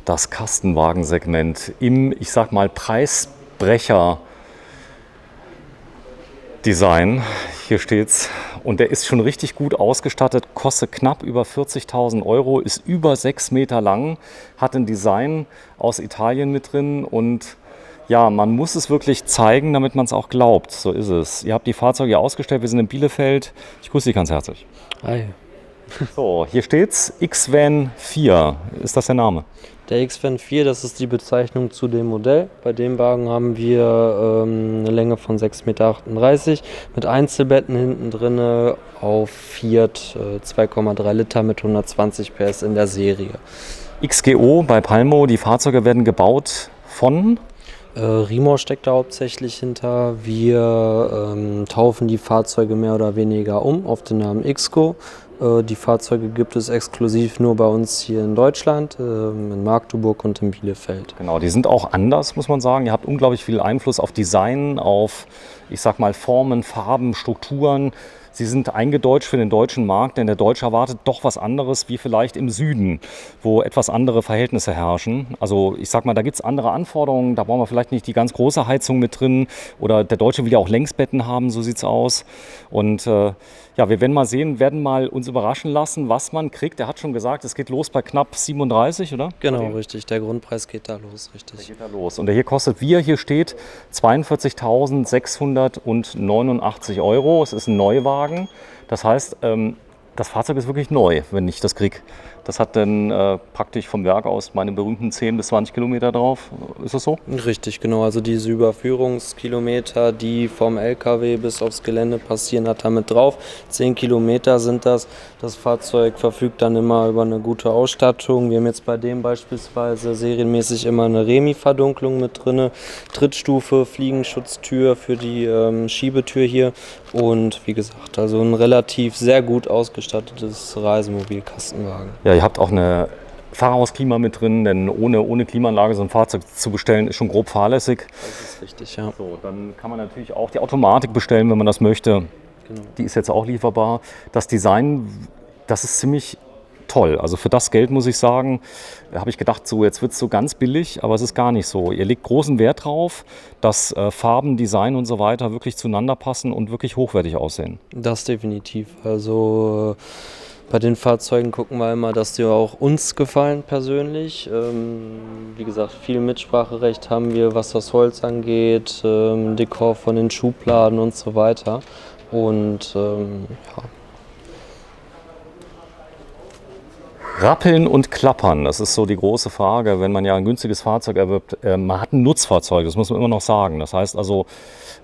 das Kastenwagensegment im, ich sag mal, Preisbrecher-Design. Hier steht's. Und der ist schon richtig gut ausgestattet, kostet knapp über 40.000 Euro, ist über 6 Meter lang, hat ein Design aus Italien mit drin und ja, man muss es wirklich zeigen, damit man es auch glaubt. So ist es. Ihr habt die Fahrzeuge ausgestellt, wir sind in Bielefeld. Ich grüße dich ganz herzlich. Hi. So, hier steht's X-Van 4. Ist das der Name? Der X-Van 4, das ist die Bezeichnung zu dem Modell. Bei dem Wagen haben wir eine Länge von 6,38 Meter mit Einzelbetten hinten drin auf Fiat 2,3 Liter mit 120 PS in der Serie. XGO bei Palmo, die Fahrzeuge werden gebaut von? Rimor steckt da hauptsächlich hinter. Wir taufen die Fahrzeuge mehr oder weniger um auf den Namen XGO. Die Fahrzeuge gibt es exklusiv nur bei uns hier in Deutschland, in Magdeburg und in Bielefeld. Genau, die sind auch anders, muss man sagen. Ihr habt unglaublich viel Einfluss auf Design, auf, ich sag mal, Formen, Farben, Strukturen. Sie sind eingedeutscht für den deutschen Markt, denn der Deutsche erwartet doch was anderes wie vielleicht im Süden, wo etwas andere Verhältnisse herrschen. Also ich sag mal, da gibt es andere Anforderungen, da brauchen wir vielleicht nicht die ganz große Heizung mit drin oder der Deutsche will ja auch Längsbetten haben, so sieht es aus. Und ja, wir werden mal sehen, werden mal uns überraschen lassen, was man kriegt. Er hat schon gesagt, es geht los bei knapp 37, oder? Genau, richtig. Der Grundpreis geht da los, richtig. Der geht da los. Und der hier kostet, wie er hier steht, 42.689 Euro. Es ist ein Neuwagen. Das heißt, das Fahrzeug ist wirklich neu, wenn ich das kriege. Das hat dann praktisch vom Werk aus meine berühmten 10 bis 20 Kilometer drauf. Ist das so? Richtig, genau. Also diese Überführungskilometer, die vom LKW bis aufs Gelände passieren, hat damit drauf. 10 Kilometer sind das. Das Fahrzeug verfügt dann immer über eine gute Ausstattung. Wir haben jetzt bei dem beispielsweise serienmäßig immer eine Remi-Verdunklung mit drin. Trittstufe, Fliegenschutztür für die Schiebetür hier. Und wie gesagt, also ein relativ sehr gut ausgestattetes Reisemobil-Kastenwagen. Ja, ihr habt auch eine Fahrhausklima mit drin, denn ohne Klimaanlage so ein Fahrzeug zu bestellen, ist schon grob fahrlässig. Das ist richtig, ja. So, dann kann man natürlich auch die Automatik bestellen, wenn man das möchte. Genau. Die ist jetzt auch lieferbar. Das Design, das ist ziemlich toll. Also für das Geld muss ich sagen, habe ich gedacht, so jetzt wird es so ganz billig, aber es ist gar nicht so. Ihr legt großen Wert drauf, dass Farben, Design und so weiter wirklich zueinander passen und wirklich hochwertig aussehen. Das definitiv. Also bei den Fahrzeugen gucken wir immer, dass die auch uns gefallen persönlich. Wie gesagt, viel Mitspracherecht haben wir, was das Holz angeht, Dekor von den Schubladen und so weiter. Und ja. Rappeln und klappern, das ist so die große Frage, wenn man ja ein günstiges Fahrzeug erwirbt. Man hat ein Nutzfahrzeug, das muss man immer noch sagen. Das heißt also,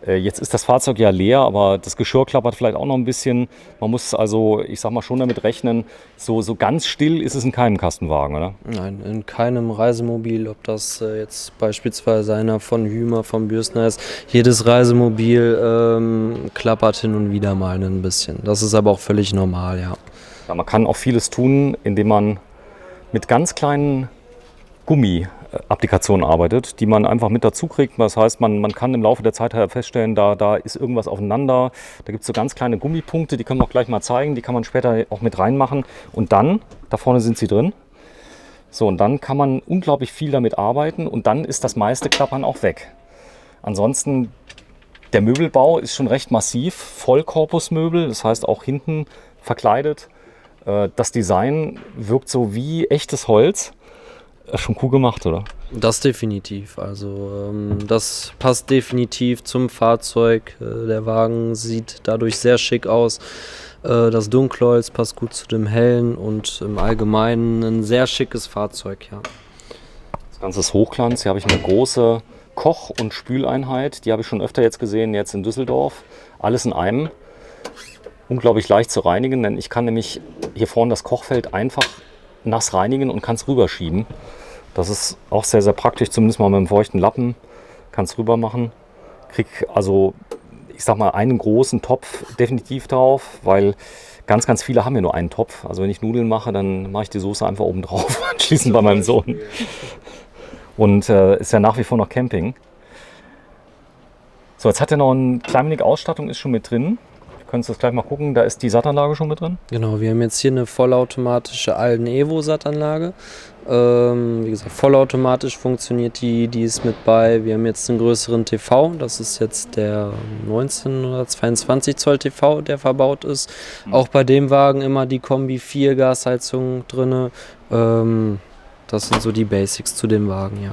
jetzt ist das Fahrzeug ja leer, aber das Geschirr klappert vielleicht auch noch ein bisschen. Man muss also, ich sag mal, schon damit rechnen, so ganz still ist es in keinem Kastenwagen, oder? Nein, in keinem Reisemobil, ob das jetzt beispielsweise einer von Hümer, von Bürstner ist. Jedes Reisemobil klappert hin und wieder mal ein bisschen. Das ist aber auch völlig normal, ja. Ja, man kann auch vieles tun, indem man mit ganz kleinen Gummi-Applikationen arbeitet, die man einfach mit dazu kriegt. Das heißt, man kann im Laufe der Zeit feststellen, da ist irgendwas aufeinander. Da gibt es so ganz kleine Gummipunkte, die können wir auch gleich mal zeigen. Die kann man später auch mit reinmachen. Und dann, da vorne sind sie drin. So, und dann kann man unglaublich viel damit arbeiten und dann ist das meiste Klappern auch weg. Ansonsten, der Möbelbau ist schon recht massiv. Vollkorpusmöbel, das heißt auch hinten verkleidet. Das Design wirkt so wie echtes Holz. Schon cool gemacht, oder? Das definitiv. Also das passt definitiv zum Fahrzeug. Der Wagen sieht dadurch sehr schick aus. Das Dunkelholz passt gut zu dem Hellen und im Allgemeinen ein sehr schickes Fahrzeug, ja. Das Ganze ist Hochglanz. Hier habe ich eine große Koch- und Spüleinheit. Die habe ich schon öfter jetzt gesehen, jetzt in Düsseldorf. Alles in einem. Unglaublich leicht zu reinigen, denn ich kann nämlich hier vorne das Kochfeld einfach nass reinigen und kann es rüberschieben. Das ist auch sehr, sehr praktisch, zumindest mal mit einem feuchten Lappen. Kann es rüber machen. Krieg also, ich sag mal, einen großen Topf definitiv drauf, weil ganz, ganz viele haben ja nur einen Topf. Also wenn ich Nudeln mache, dann mache ich die Soße einfach oben drauf, anschließend bei meinem Sohn. Und ist ja nach wie vor noch Camping. So, jetzt hat er noch ein klein wenig Ausstattung, ist schon mit drin. könntest du das gleich mal gucken. Da ist die Sattanlage schon mit drin. Genau, wir haben jetzt hier eine vollautomatische Alden Evo Sattanlage. Wie gesagt, vollautomatisch funktioniert die ist mit bei. Wir haben jetzt einen größeren TV, das ist jetzt der 19 oder 22 Zoll TV, der verbaut ist. Auch bei dem Wagen immer die Kombi 4 Gasheizung drin. Das sind so die Basics zu dem Wagen, ja.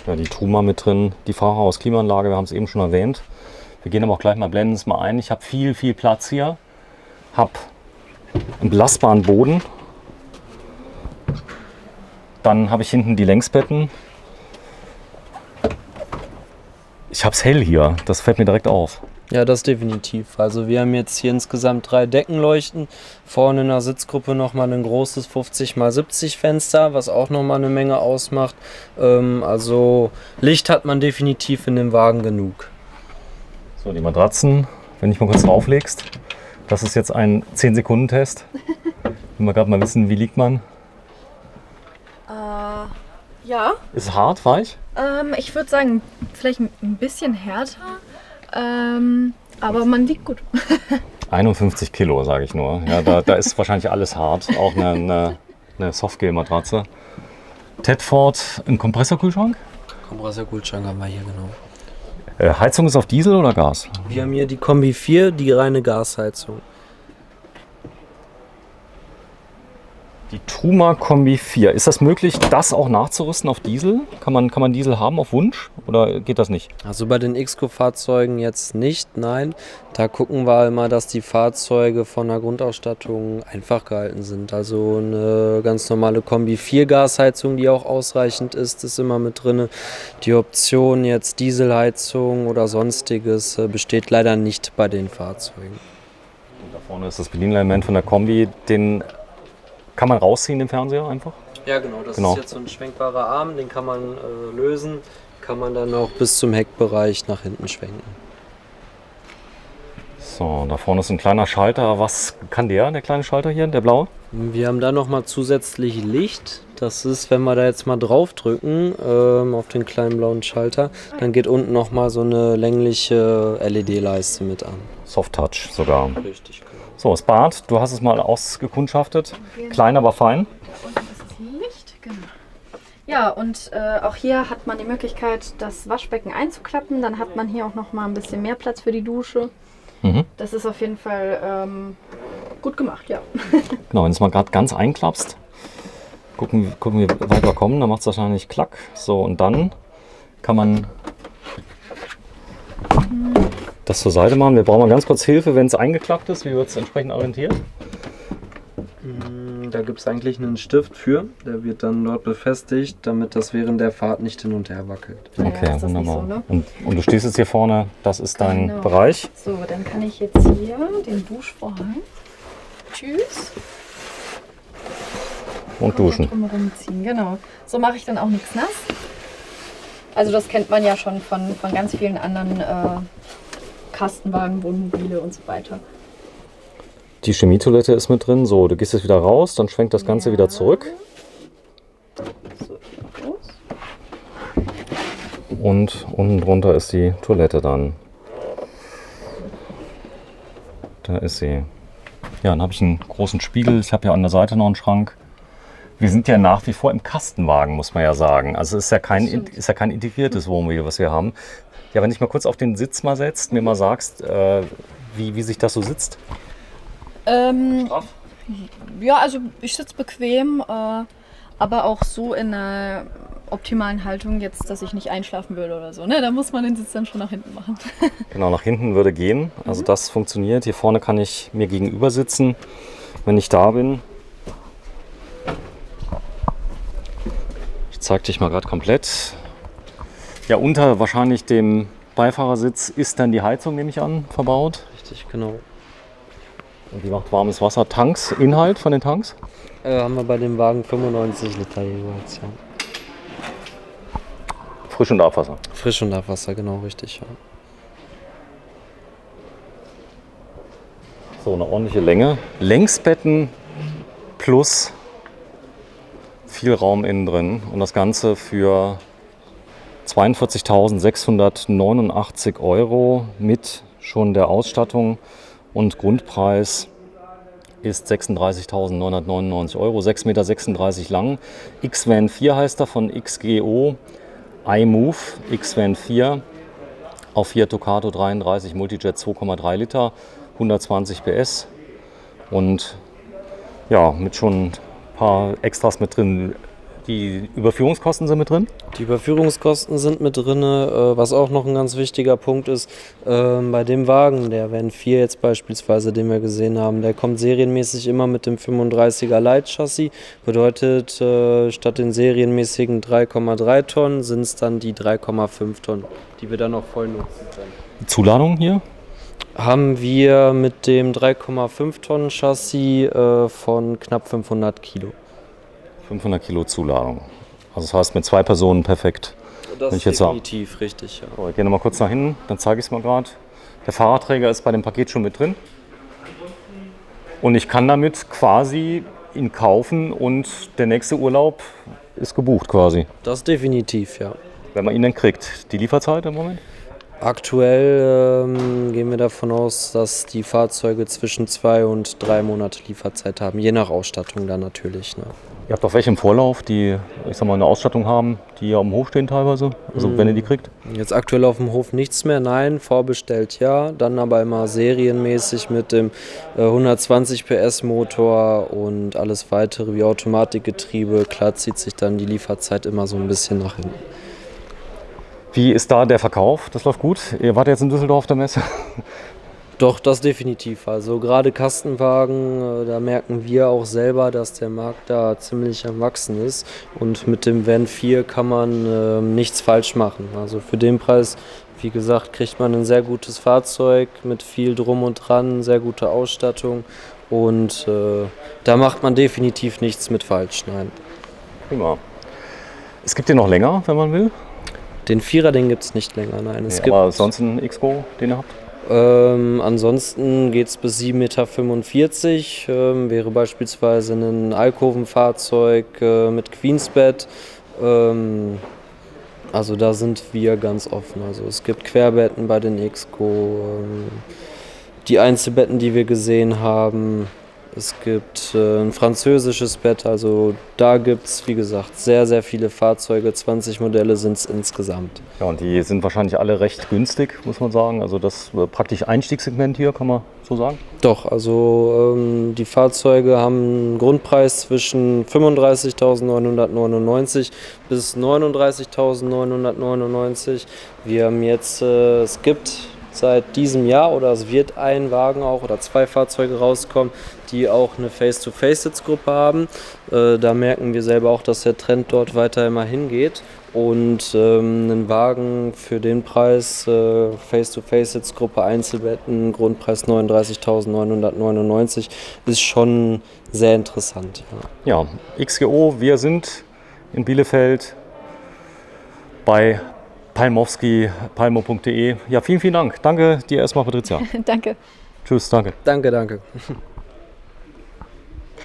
Ja, die Truma mit drin, die Fahrerhaus-Klimaanlage, wir haben es eben schon erwähnt. Wir gehen aber auch gleich mal, blenden es mal ein. Ich habe viel Platz hier, habe einen belastbaren Boden. Dann habe ich hinten die Längsbetten. Ich habe es hell hier, das fällt mir direkt auf. Ja, das definitiv. Also wir haben jetzt hier insgesamt 3 Deckenleuchten. Vorne in der Sitzgruppe nochmal ein großes 50x70 Fenster, was auch nochmal eine Menge ausmacht. Also Licht hat man definitiv in dem Wagen genug. So, die Matratzen, wenn ich mal kurz drauflegst. Das ist jetzt ein 10-Sekunden-Test. Wenn wir gerade mal wissen, wie liegt man. Ja, Ist hart, weich? ich würde sagen, vielleicht ein bisschen härter, aber man liegt gut. 51 Kilo, sage ich nur. Ja, da ist wahrscheinlich alles hart. Auch eine Softgel-Matratze. Tedford, ein Kompressorkühlschrank. Kompressorkühlschrank haben wir hier, genau. Heizung ist auf Diesel oder Gas? Wir haben hier die Kombi 4, die reine Gasheizung. Die Truma Kombi 4. Ist das möglich, das auch nachzurüsten auf Diesel? Kann man Diesel haben auf Wunsch oder geht das nicht? Also bei den Xco-Fahrzeugen jetzt nicht, nein. Da gucken wir immer, dass die Fahrzeuge von der Grundausstattung einfach gehalten sind. Also eine ganz normale Kombi 4 Gasheizung, die auch ausreichend ist immer mit drin. Die Option jetzt Dieselheizung oder sonstiges besteht leider nicht bei den Fahrzeugen. Und da vorne ist das Bedienelement von der Kombi. Den kann man rausziehen, den Fernseher einfach? Ja, genau. Das Genau. ist jetzt so ein schwenkbarer Arm, den kann man lösen. Kann man dann auch bis zum Heckbereich nach hinten schwenken. So, da vorne ist ein kleiner Schalter. Was kann der kleine Schalter hier, der blaue? Wir haben da nochmal zusätzlich Licht. Das ist, wenn wir da jetzt mal drauf drücken, auf den kleinen blauen Schalter, dann geht unten nochmal so eine längliche LED-Leiste mit an. Soft Touch sogar. Richtig, genau. So, das Bad, du hast es mal ausgekundschaftet. Klein, aber fein. Unten ist das Licht, genau. Ja, und auch hier hat man die Möglichkeit, das Waschbecken einzuklappen. Dann hat man hier auch noch mal ein bisschen mehr Platz für die Dusche. Mhm. Das ist auf jeden Fall gut gemacht, ja. Genau, wenn du es mal gerade ganz einklappst, gucken wie weit wir kommen, dann macht es wahrscheinlich klack. So, und dann kann man das zur Seite machen. Wir brauchen mal ganz kurz Hilfe, wenn es eingeklappt ist. Wie wird es entsprechend orientiert? Da gibt es eigentlich einen Stift für. Der wird dann dort befestigt, damit das während der Fahrt nicht hin und her wackelt. Ja, Okay, ist das nicht wunderbar. so, ne? Und du stehst jetzt hier vorne, das ist dein Genau. Bereich. So, dann kann ich jetzt hier den Duschvorhang. Tschüss. Und duschen. Drumherum ziehen, genau. So mache ich dann auch nichts nass. Also das kennt man ja schon von ganz vielen anderen Kastenwagen, Wohnmobile und so weiter. Die Chemietoilette ist mit drin. So, du gehst jetzt wieder raus, dann schwenkt das Ganze Ja. wieder zurück. So, ich mach los. Und unten drunter ist die Toilette dann. Da ist sie. Ja, dann habe ich einen großen Spiegel. Ich habe ja an der Seite noch einen Schrank. Wir sind ja nach wie vor im Kastenwagen, muss man ja sagen. Also es ist ja kein integriertes Wohnmobil, was wir haben. Ja, wenn ich mal kurz auf den Sitz mal setzt, mir mal sagst, wie sich das so sitzt. Ja, also ich sitze bequem, aber auch so in einer optimalen Haltung jetzt, dass ich nicht einschlafen würde oder so. Ne? Da muss man den Sitz dann schon nach hinten machen. Genau, nach hinten würde gehen. Also das funktioniert. Hier vorne kann ich mir gegenüber sitzen, wenn ich da bin. Ich zeige dich mal gerade komplett. Ja, unter wahrscheinlich dem Beifahrersitz ist dann die Heizung, nehme ich an, verbaut. Richtig, genau. Und die macht warmes Wasser. Tanks, Inhalt von den Tanks? Haben wir bei dem Wagen 95 Liter jeweils, ja. Frisch- und Abwasser. Frisch- und Abwasser, genau, richtig, ja. So, eine ordentliche Länge. Längsbetten plus viel Raum innen drin. Und das Ganze für 42.689 € mit schon der Ausstattung und Grundpreis ist 36.999 Euro, 6,36 Meter lang. X-Van 4 heißt er von XGO iMove X-Van 4 auf Fiat Ducato 33 Multijet 2,3 Liter, 120 PS und ja, mit schon ein paar Extras mit drin. Die Überführungskosten sind mit drin? Die Überführungskosten sind mit drin. Was auch noch ein ganz wichtiger Punkt ist, bei dem Wagen, der Van 4 jetzt beispielsweise, den wir gesehen haben, der kommt serienmäßig immer mit dem 35er Leitchassis. Bedeutet, statt den serienmäßigen 3,3 Tonnen sind es dann die 3,5 Tonnen, die wir dann noch voll nutzen können. Die Zuladung hier? Haben wir mit dem 3,5 Tonnen Chassis von knapp 500 Kilo. 500 Kilo Zuladung. Also das heißt mit 2 Personen perfekt. Das ist definitiv richtig, ja. So, ich gehe nochmal kurz nach hinten, dann zeige ich es mal gerade. Der Fahrradträger ist bei dem Paket schon mit drin. Und ich kann damit quasi ihn kaufen und der nächste Urlaub ist gebucht quasi. Das definitiv, ja. Wenn man ihn dann kriegt. Die Lieferzeit im Moment? Aktuell gehen wir davon aus, dass die Fahrzeuge zwischen 2 und 3 Monate Lieferzeit haben, je nach Ausstattung dann natürlich. Ne? Ihr habt auch welche im Vorlauf, die, ich sag mal, eine Ausstattung haben, die ja am Hof stehen teilweise, also wenn ihr die kriegt? Jetzt aktuell auf dem Hof nichts mehr, nein, vorbestellt ja, dann aber immer serienmäßig mit dem 120 PS Motor und alles weitere wie Automatikgetriebe. Klar zieht sich dann die Lieferzeit immer so ein bisschen nach hinten. Wie ist da der Verkauf? Das läuft gut. Ihr wart jetzt in Düsseldorf auf der Messe. Doch, das definitiv. Also gerade Kastenwagen, da merken wir auch selber, dass der Markt da ziemlich am Wachsen ist. Und mit dem Van 4 kann man nichts falsch machen. Also für den Preis, wie gesagt, kriegt man ein sehr gutes Fahrzeug mit viel Drum und Dran, sehr gute Ausstattung. Und da macht man definitiv nichts mit falsch, nein. Prima. Es gibt den noch länger, wenn man will. Den Vierer, den gibt es nicht länger, nein. Aber sonst einen XGO, den ihr habt? Ansonsten geht es bis 7,45 Meter, wäre beispielsweise ein Alkovenfahrzeug mit Queensbett. Also da sind wir ganz offen. Also es gibt Querbetten bei den XGO, die Einzelbetten, die wir gesehen haben. Es gibt ein französisches Bett, also da gibt es, wie gesagt, sehr, sehr viele Fahrzeuge, 20 Modelle sind es insgesamt. Ja, und die sind wahrscheinlich alle recht günstig, muss man sagen. Also das praktisch Einstiegssegment hier, kann man so sagen? Doch, also die Fahrzeuge haben einen Grundpreis zwischen 35.999 bis 39.999. Wir haben jetzt, es gibt seit diesem Jahr oder es wird ein Wagen auch oder 2 Fahrzeuge rauskommen, die auch eine Face-to-Face-Sitzgruppe haben. Da merken wir selber auch, dass der Trend dort weiter immer hingeht. Und ein Wagen für den Preis, Face-to-Face-Sitzgruppe, Einzelbetten, Grundpreis 39.999, ist schon sehr interessant. Ja, XGO, wir sind in Bielefeld bei Palmowski, palmo.de. Ja, vielen, vielen Dank. Danke dir erstmal, Patricia. Danke. Tschüss, danke. Danke.